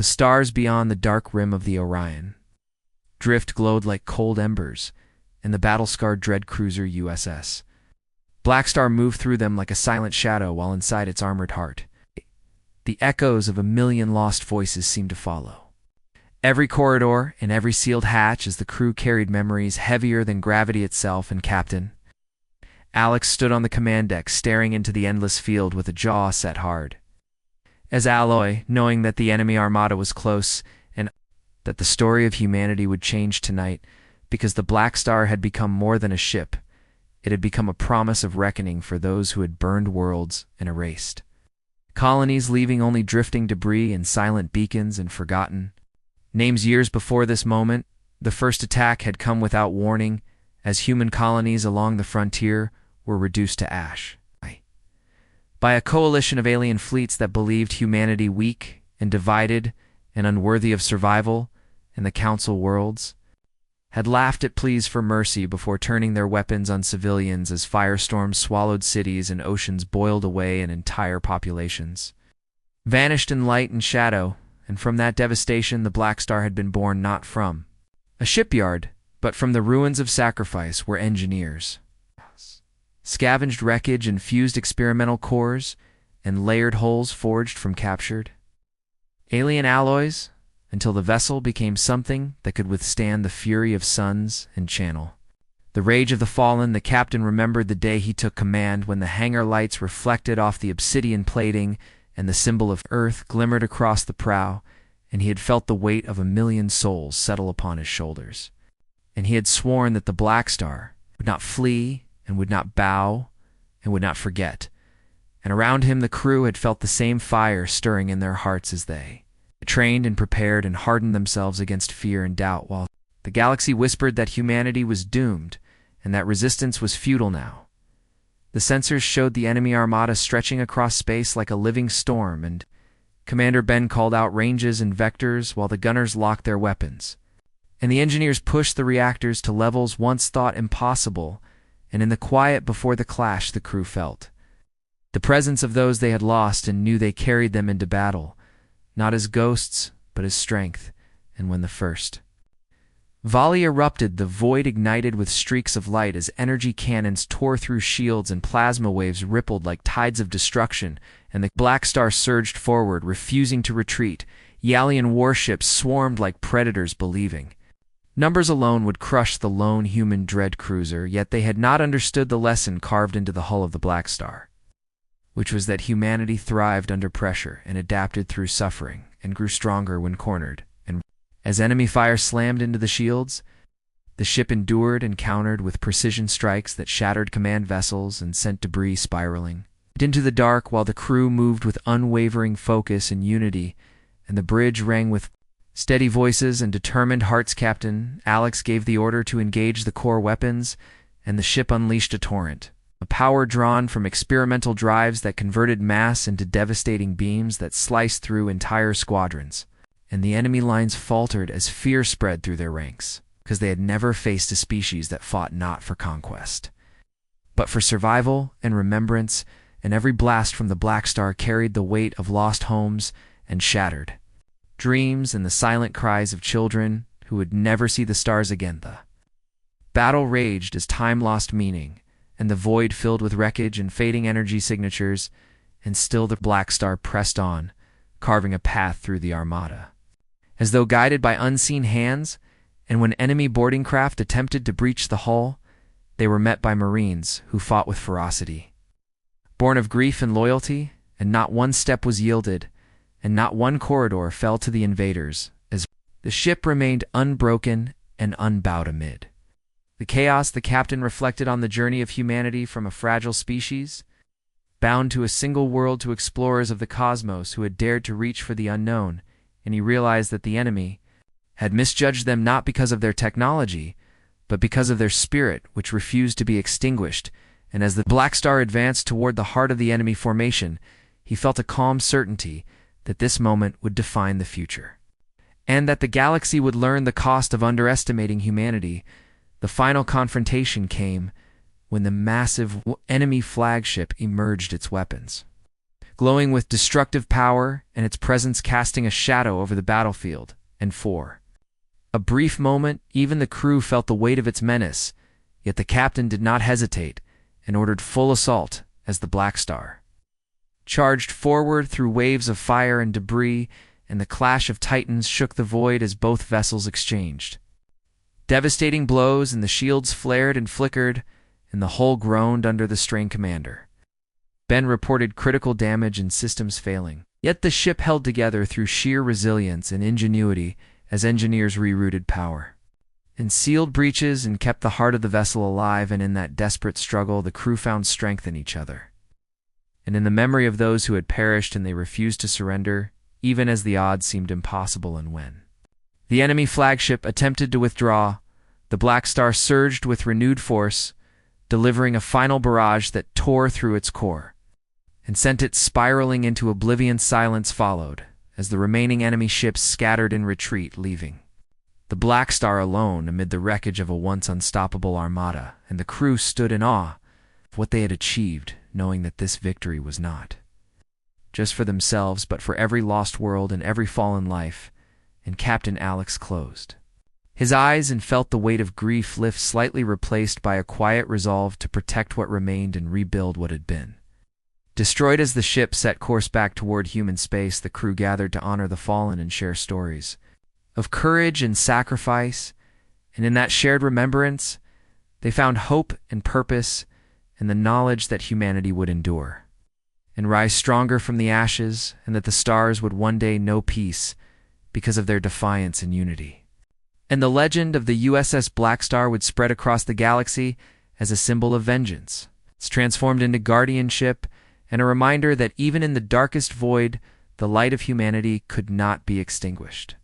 The stars beyond the dark rim of the Orion drift glowed like cold embers, and the battle-scarred dread cruiser USS Blackstar moved through them like a silent shadow while inside its armored heart. The echoes of a million lost voices seemed to follow every corridor and every sealed hatch as the crew carried memories heavier than gravity itself. And Captain Alex stood on the command deck staring into the endless field with a jaw set hard as Alloy, knowing that the enemy armada was close and that the story of humanity would change tonight because the Blackstar had become more than a ship. It had become a promise of reckoning for those who had burned worlds and erased colonies, leaving only drifting debris and silent beacons and forgotten names. Years before this moment, the first attack had come without warning, as human colonies along the frontier were reduced to ash by a coalition of alien fleets that believed humanity weak and divided and unworthy of survival in the Council worlds, had laughed at pleas for mercy before turning their weapons on civilians as firestorms swallowed cities and oceans boiled away and entire populations vanished in light and shadow. And from that devastation the Blackstar had been born not from a shipyard, but from the ruins of sacrifice where engineers scavenged wreckage and fused experimental cores and layered hulls forged from captured alien alloys until the vessel became something that could withstand the fury of suns and channel the rage of the fallen. The captain remembered the day he took command, when the hangar lights reflected off the obsidian plating and the symbol of Earth glimmered across the prow, and he had felt the weight of 1,000,000 souls settle upon his shoulders. And he had sworn that the Blackstar would not flee and would not bow and would not forget. And around him the crew had felt the same fire stirring in their hearts as they trained and prepared and hardened themselves against fear and doubt, while the galaxy whispered that humanity was doomed and that resistance was futile now. The sensors showed the enemy armada stretching across space like a living storm, and Commander Ben called out ranges and vectors while the gunners locked their weapons. And the engineers pushed the reactors to levels once thought impossible, and in the quiet before the clash the crew felt the presence of those they had lost and knew they carried them into battle, not as ghosts, but as strength. And when the first volley erupted, the void ignited with streaks of light as energy cannons tore through shields and plasma waves rippled like tides of destruction, and the Blackstar surged forward, refusing to retreat. Yalian warships swarmed like predators, believing numbers alone would crush the lone human dread cruiser, yet they had not understood the lesson carved into the hull of the Blackstar, which was that humanity thrived under pressure and adapted through suffering and grew stronger when cornered. And as enemy fire slammed into the shields, the ship endured and countered with precision strikes that shattered command vessels and sent debris spiraling into the dark, while the crew moved with unwavering focus and unity, and the bridge rang with steady voices and determined hearts. Captain Alex gave the order to engage the core weapons, and the ship unleashed a torrent, a power drawn from experimental drives that converted mass into devastating beams that sliced through entire squadrons. And the enemy lines faltered as fear spread through their ranks, because they had never faced a species that fought not for conquest, but for survival and remembrance. And every blast from the Blackstar carried the weight of lost homes and shattered dreams and the silent cries of children who would never see the stars again. The battle raged as time lost meaning, and the void filled with wreckage and fading energy signatures, and still the Blackstar pressed on, carving a path through the armada, as though guided by unseen hands. And when enemy boarding craft attempted to breach the hull, they were met by Marines who fought with ferocity, born of grief and loyalty, and not one step was yielded, and not one corridor fell to the invaders, as the ship remained unbroken and unbowed amid the chaos. The captain reflected on the journey of humanity from a fragile species, bound to a single world, to explorers of the cosmos who had dared to reach for the unknown, and he realized that the enemy had misjudged them not because of their technology, but because of their spirit, which refused to be extinguished. And as the Blackstar advanced toward the heart of the enemy formation, he felt a calm certainty that this moment would define the future, and that the galaxy would learn the cost of underestimating humanity. The final confrontation came when the massive enemy flagship emerged its weapons glowing with destructive power and its presence casting a shadow over the battlefield. And for a brief moment, even the crew felt the weight of its menace, yet the captain did not hesitate and ordered full assault as the Blackstar charged forward through waves of fire and debris, and the clash of titans shook the void as both vessels exchanged devastating blows, and the shields flared and flickered, and the hull groaned under the strain. Commander Ben reported critical damage and systems failing. Yet the ship held together through sheer resilience and ingenuity as engineers rerouted power and sealed breaches and kept the heart of the vessel alive. And in that desperate struggle, the crew found strength in each other and in the memory of those who had perished, and they refused to surrender, even as the odds seemed impossible. And when the enemy flagship attempted to withdraw, the Blackstar surged with renewed force, delivering a final barrage that tore through its core and sent it spiraling into oblivion. Silence followed as the remaining enemy ships scattered in retreat, leaving the Blackstar alone amid the wreckage of a once unstoppable armada. And the crew stood in awe of what they had achieved, knowing that this victory was not just for themselves, but for every lost world and every fallen life. And Captain Alex closed his eyes and felt the weight of grief lift, slightly replaced by a quiet resolve to protect what remained and rebuild what had been destroyed. As the ship set course back toward human space, the crew gathered to honor the fallen and share stories of courage and sacrifice. And in that shared remembrance, they found hope and purpose and the knowledge that humanity would endure and rise stronger from the ashes, and that the stars would one day know peace because of their defiance and unity. And the legend of the USS Blackstar would spread across the galaxy as a symbol of vengeance. It's transformed into guardianship and a reminder that even in the darkest void, the light of humanity could not be extinguished.